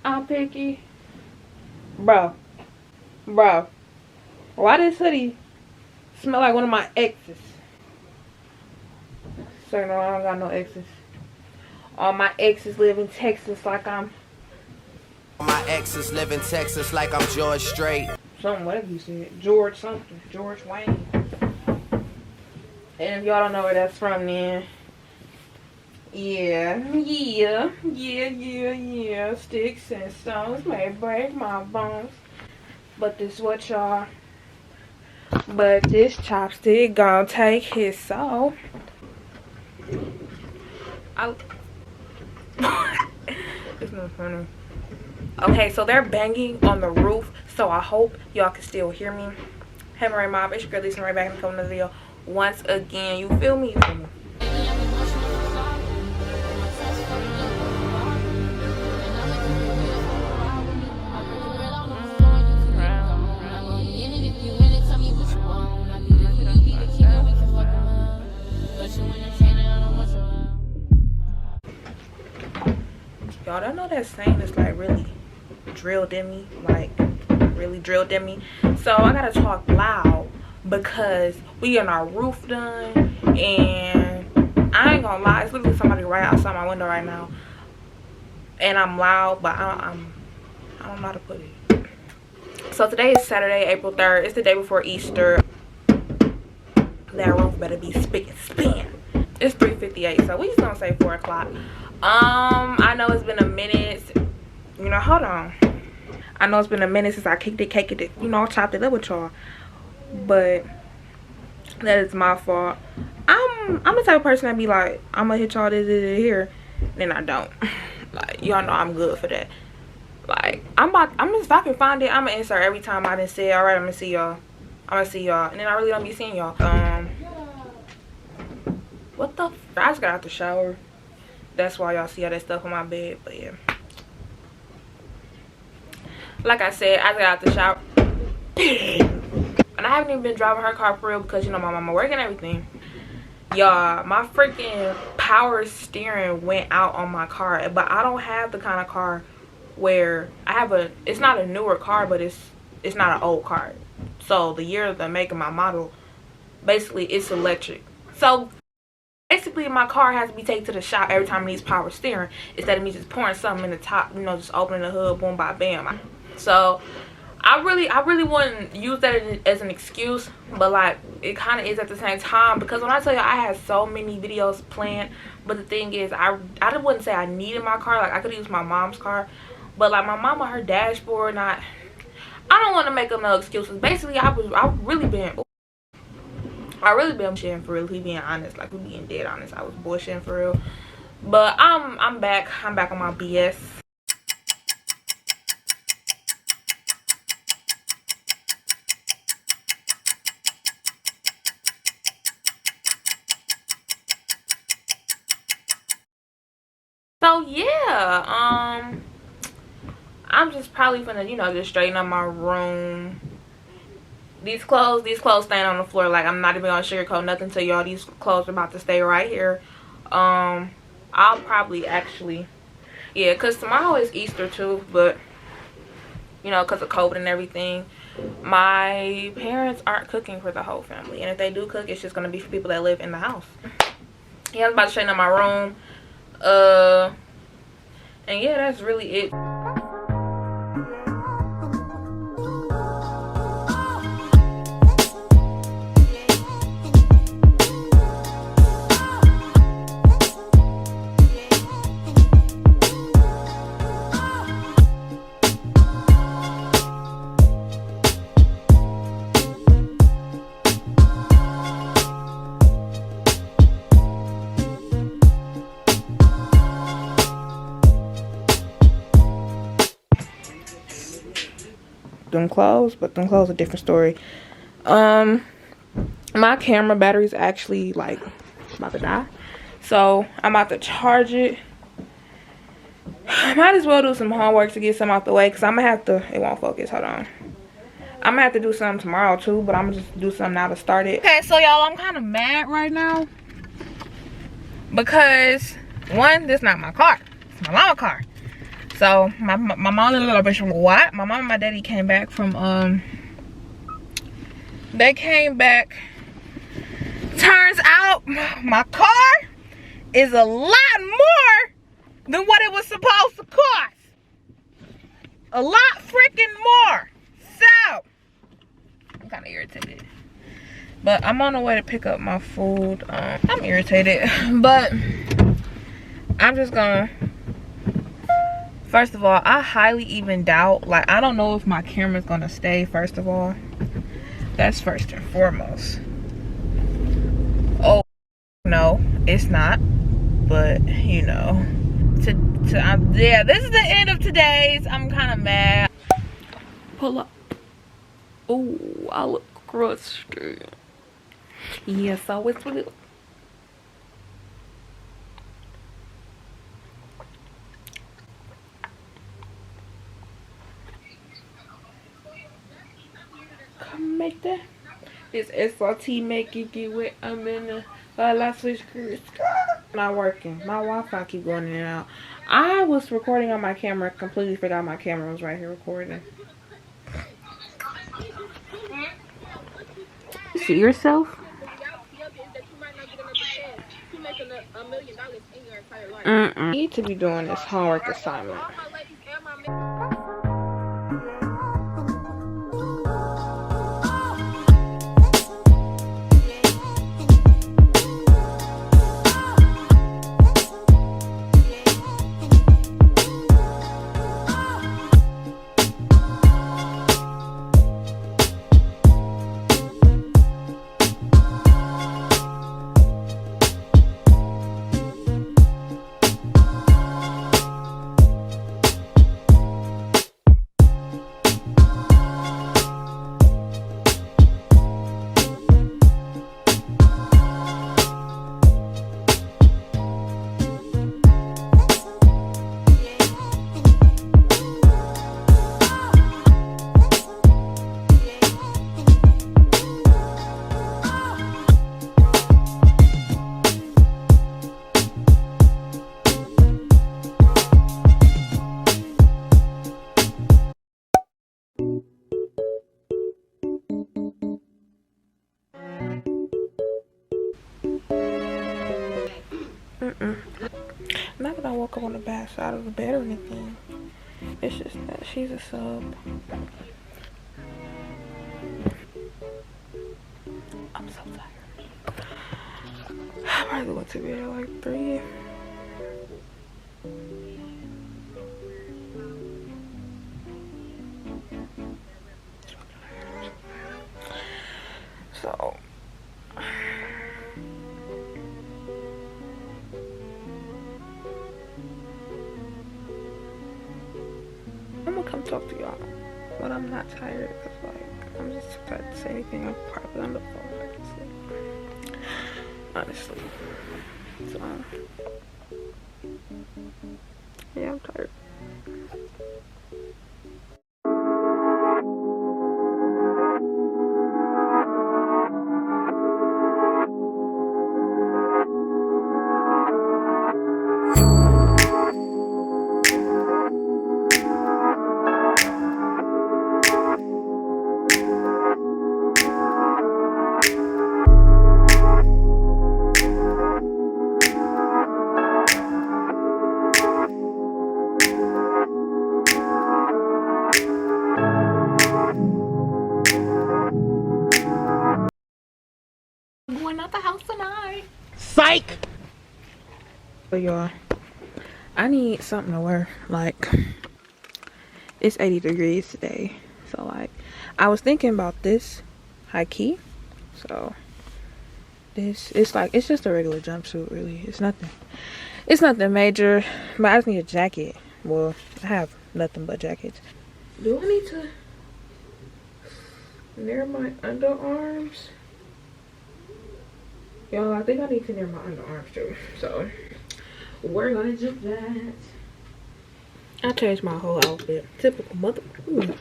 I'm picky. Bro. Bro. Why this hoodie smell like one of my exes? So no, I don't got no exes. All my exes live in Texas like I'm... My exes live in Texas like I'm George Strait. Something, whatever you said. George something. George Wayne. And if y'all don't know where that's from, then... Yeah. Sticks and stones may break my bones. But this what y'all... But this chopstick gon' take his soul. It's not funny. Okay, so they're banging on the roof, so I hope y'all can still hear me. Hey, Morai Mob, it's your girl Lisa right back in the video once again. You feel me? You feel me? Y'all don't know that saying is like really drilled in me, like really drilled in me. So I gotta talk loud because we getting our roof done, and I ain't gonna lie, it's literally somebody right outside my window right now, and I'm loud, but I don't know how to put it. So today is Saturday, April 3rd. It's the day before Easter. That roof better be spick and span. It's 3:58, so we just gonna say 4 o'clock. I know it's been a minute. You know, hold on. I know it's been a minute since I kicked it, you know, chopped it up with y'all. But that is my fault. I'm the type of person that be like, I'm gonna hit y'all this here, then I don't. Like, y'all know I'm good for that. Like, I'm just, if I can find it, I'm gonna insert every time I done say, all right, I'm gonna see y'all. And then I really don't be seeing y'all. What the f, I just got out the shower. That's why y'all see all that stuff on my bed. But yeah, like I said, I got out the shower. And I haven't even been driving her car for real because, you know, my mama working and everything. Y'all, my freaking power steering went out on my car. But I don't have the kind of car where I have a, it's not a newer car, but it's not an old car. So the year, the make, and my model, basically it's electric. So basically my car has to be taken to the shop every time it needs power steering, instead of me just pouring something in the top, you know, just opening the hood, boom, by bam. So I really wouldn't use that as an excuse, but like it kind of is at the same time, because when I tell you I had so many videos planned, but the thing is I wouldn't say I needed my car. Like, I could use my mom's car, but like my mom on her dashboard, I don't want to make up no excuses. Basically, I've really been bullshitting for real. We being honest, like we being dead honest. I was bullshitting for real, but I'm back on my BS. So yeah, I'm just probably gonna, you know, just straighten up my room. These clothes staying on the floor. Like, I'm not even gonna sugarcoat nothing to y'all. These clothes are about to stay right here. I'll probably actually, yeah, because tomorrow is Easter too, but you know, because of COVID and everything, my parents aren't cooking for the whole family, and if they do cook, it's just gonna be for people that live in the house. Yeah, I'm about to straighten up my room. And yeah, that's really it. Them clothes, but them clothes are a different story. My camera battery's actually like about to die, so I'm about to charge it. I might as well do some homework to get some out the way, because I'm gonna have to, it won't focus, hold on. I'm gonna have to do something tomorrow too, but I'm gonna just do something now to start it. Okay, so y'all, I'm kind of mad right now because one, this is not my car, it's my mama's car. So my mom and my daddy came back from they came back. Turns out my car is a lot more than what it was supposed to cost. A lot freaking more. So I'm kind of irritated, but I'm on the way to pick up my food. I'm irritated, but I'm just gonna, first of all, I highly even doubt, like, I don't know if my camera's gonna stay. First of all, that's first and foremost. Oh no, it's not, but you know, yeah, this is the end of today's. I'm kind of mad. Pull up. Oh, I look crusty. Yes, I always will. Come make that. It's SRT making it wet. I'm in the last switch. Not working. My Wi-Fi keep going in and out. I was recording on my camera. Completely forgot my camera was right here recording. You see yourself? Need to be doing this homework assignment. Not that I woke up on the bad side of the bed or anything. It's just that she's a sub. I'm so tired. I probably went to bed at like 3. So I'm gonna come talk to y'all when I'm not tired, because like I'm just too tired to say anything. I'm probably on the phone, honestly. So yeah, I'm tired. Going out the house tonight. Psych! So y'all, I need something to wear. Like, it's 80 degrees today. So like, I was thinking about this high key. So this, it's like, it's just a regular jumpsuit really. It's nothing major, but I just need a jacket. Well, I have nothing but jackets. Do I need to near my underarms? Y'all, I think I need to near my underarms too. So we're gonna do that. I changed my whole outfit. Typical mother. Ooh.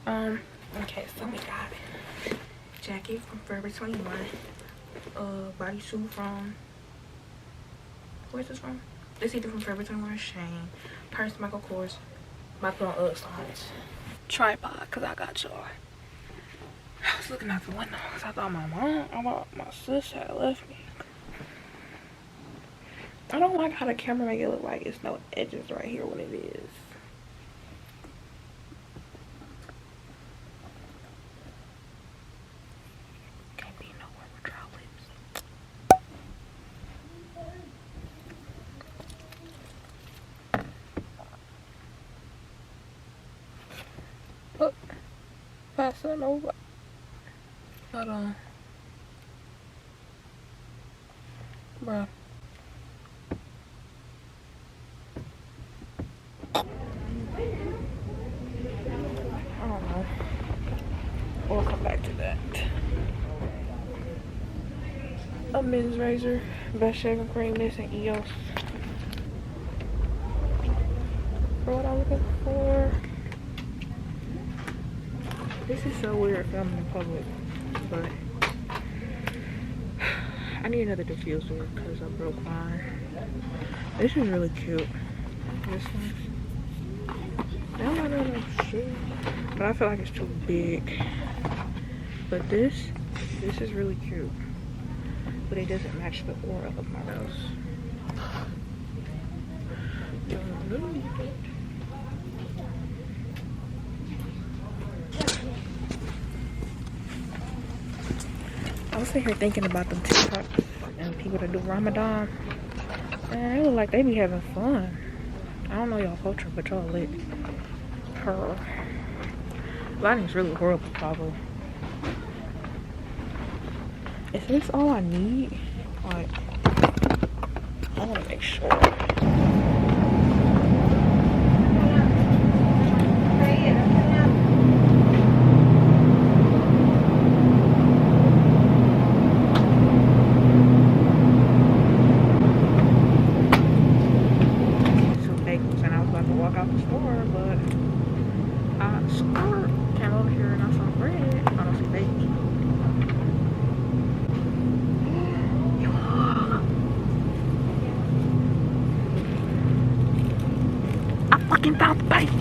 Okay, so we got jacket from Forever 21. Bodysuit from, where's this from? This either from Forever 21 Shane. Purse, Michael Kors. My put on other sides. Tripod, cause I got y'all. I was looking out the window because I thought my sis had left me. I don't like how the camera make it look like it's no edges right here when it is. Can't be nowhere with dry lips. Look, passing over. Hold on. Bruh. I don't know. We'll come back to that. A men's razor, best shaving cream, this and EOS. For what I'm looking for. This is so weird filming in public, but I need another diffuser because I broke mine. This is really cute. This one. That might not have shit, but I feel like it's too big. But this is really cute. But it doesn't match the aura of my nose. I was sitting here thinking about them TikToks and people that do Ramadan. Man, they look like they be having fun. I don't know y'all culture, but y'all lit. Her lighting's really horrible, probably. Is this all I need? Like, I want to make sure. About the baby.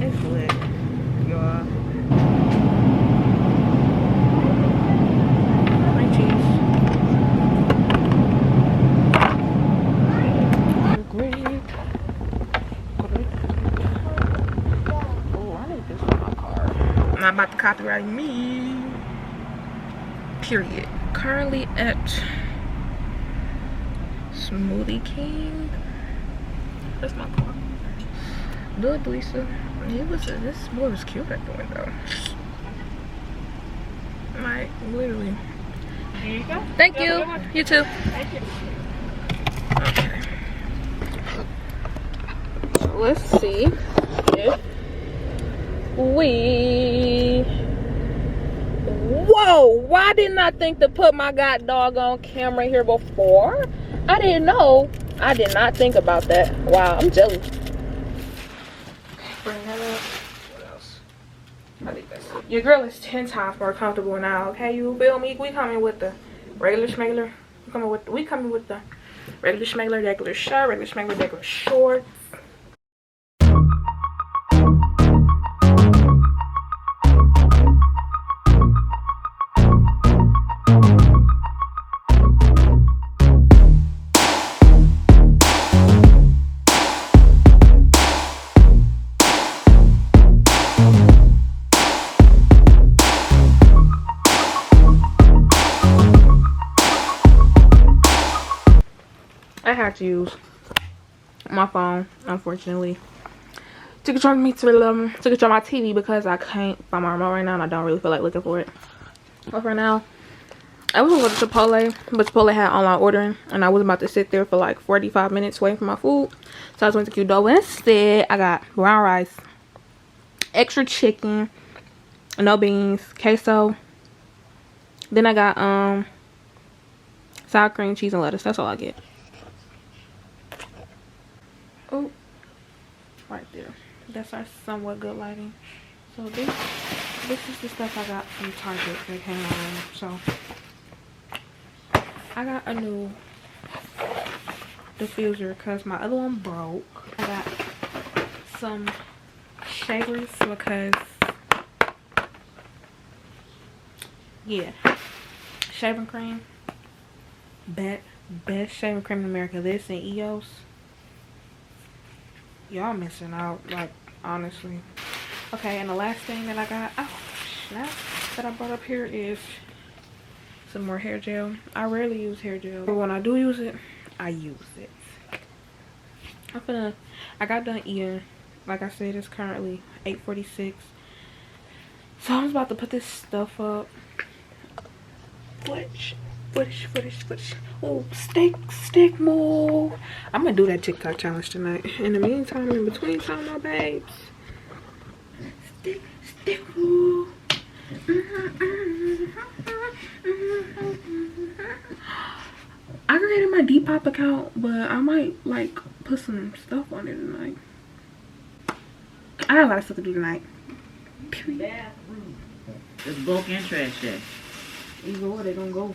It's lit, y'all. My cheese. Great. Oh, I need this for my car. I'm not about to copyright me. Period. Currently at Smoothie King. That's my car. Good, Lisa. This boy was cute at the window. Like, literally. Here you go. Thank you. You too. Thank you. Okay. So let's see if we. Whoa! Why didn't I think to put my god doggone camera here before? I didn't know. I did not think about that. Wow, I'm jealous. Bring that up. What else? I think that's it. Your girl is 10 times more comfortable now, okay? You feel me? We coming with the regular schmegler. We coming with the regular schmegler, regular shirt, regular schmegler, regular shorts. I had to use my phone, unfortunately, to control my TV because I can't find my remote right now and I don't really feel like looking for it. But for now, I was gonna go to Chipotle, but Chipotle had online ordering and I was about to sit there for like 45 minutes waiting for my food. So I just went to Qdoba instead. I got brown rice, extra chicken, no beans, queso. Then I got sour cream, cheese, and lettuce. That's all I get. Oh, right there. That's our somewhat good lighting. So this is the stuff I got from Target that came on. So I got a new diffuser because my other one broke. I got some shavers because, yeah, shaving cream. Best shaving cream in America. This and EOS. Y'all missing out, like, honestly. Okay, and the last thing that I got, oh snap, that I brought up here is some more hair gel. I rarely use hair gel, but when I do use it, I use it. I got done eating. Like I said, it's currently 8:46. So I'm about to put this stuff up. Footage. Oh, stick move. I'm gonna do that TikTok challenge tonight. In the meantime, in between time, my babes. Stick move. I created my Depop account, but I might like put some stuff on it tonight. I got a lot of stuff to do tonight. Bathroom. It's bulk and trash day. Either way, they gonna go.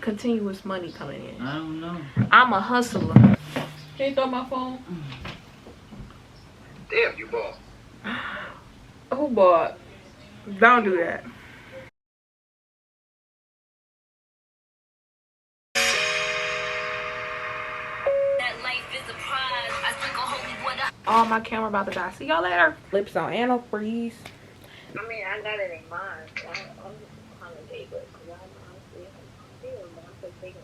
Continuous money coming in. I don't know. I'm a hustler. Can you throw my phone? Damn, you bought. Who bought? Don't do that. Oh, my camera about to die. See y'all later. Lips on antifreeze. I mean, I got it in mind. So I'm kind of big, but I'm honestly, I'm feeling, but I'm so big.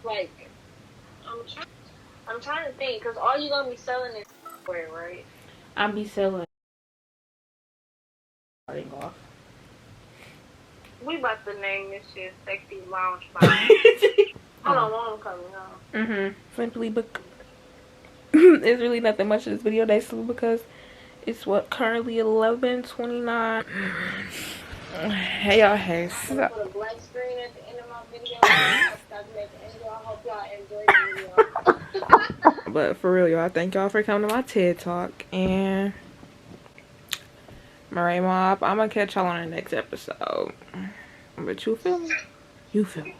Like, I'm trying to think, because all you gonna be selling is where, right? I'll be selling. We about to name this shit Sexy Lounge Bar. Hold on, one coming on. Simply because it's really nothing much of this video basically because it's what currently 11:29. Hey y'all, hey. I'm gonna put a black screen at the end of my video. I hope y'all enjoyed the video. But for real, y'all, thank y'all for coming to my TED Talk. And Morai Mob, I'm gonna catch y'all on the next episode. But you feel me? You feel me?